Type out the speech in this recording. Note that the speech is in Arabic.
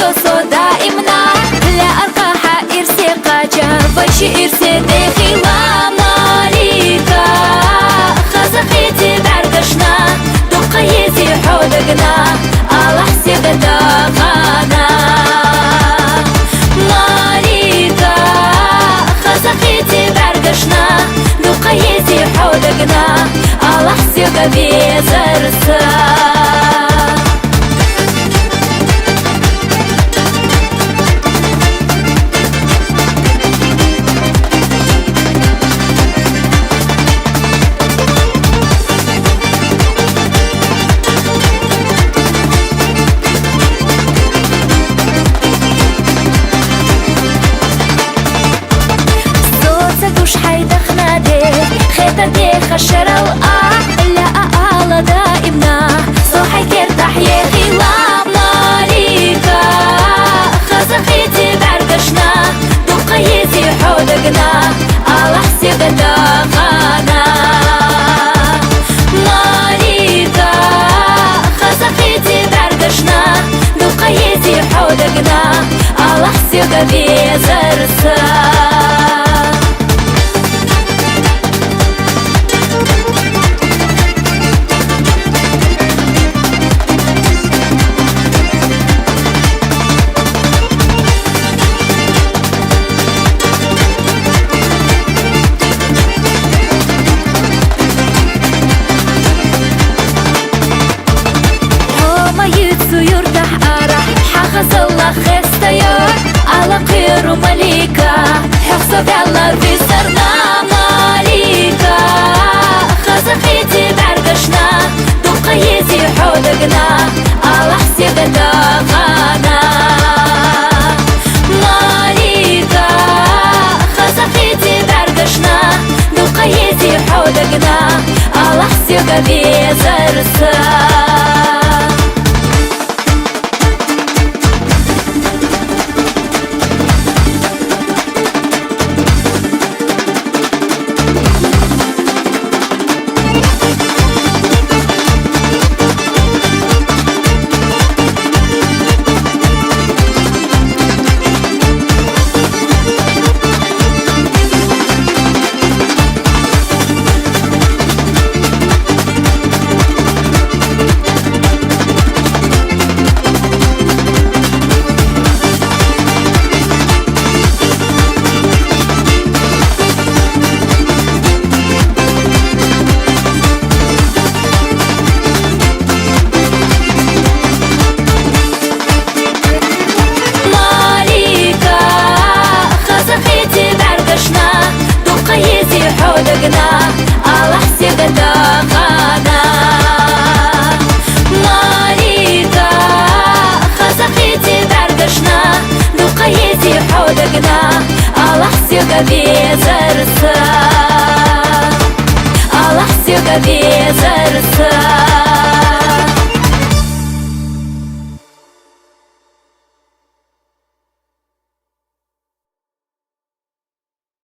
صوصو دائمنا لا أرقاها إرسي قاجا فشي إرسي ديخي وماليكا خزقيتي بعرقشنا دقيتي حودقنا الله حسيب داغانا ماليكا خزقيتي بعرقشنا دقيتي حودقنا الله حسيب بيزرسا دي خشرة لا أعلى دائمنا صوحي كرتاح يخي وماليكا خزقيتي بعرقشنا دقيتي حودقنا على حسيب داغانا ماليكا خزقيتي بعرقشنا دقيتي حودقنا على حسيب بيزرسا الله خستيار على قير مليكا حفظ الله في سرنا ماليكا خزقيتي بعرقشنا دقيتي حودقنا على حسيب داغانا ماليكا خزقيتي بعرقشنا دقيتي حودقنا على حسيب بيزرسا حودقنا على حسيب داغانا ماليكا خزقيتي بعرقشنا دقيتي حودقنا على حسيب بيزرسا على حسيب بيزرسا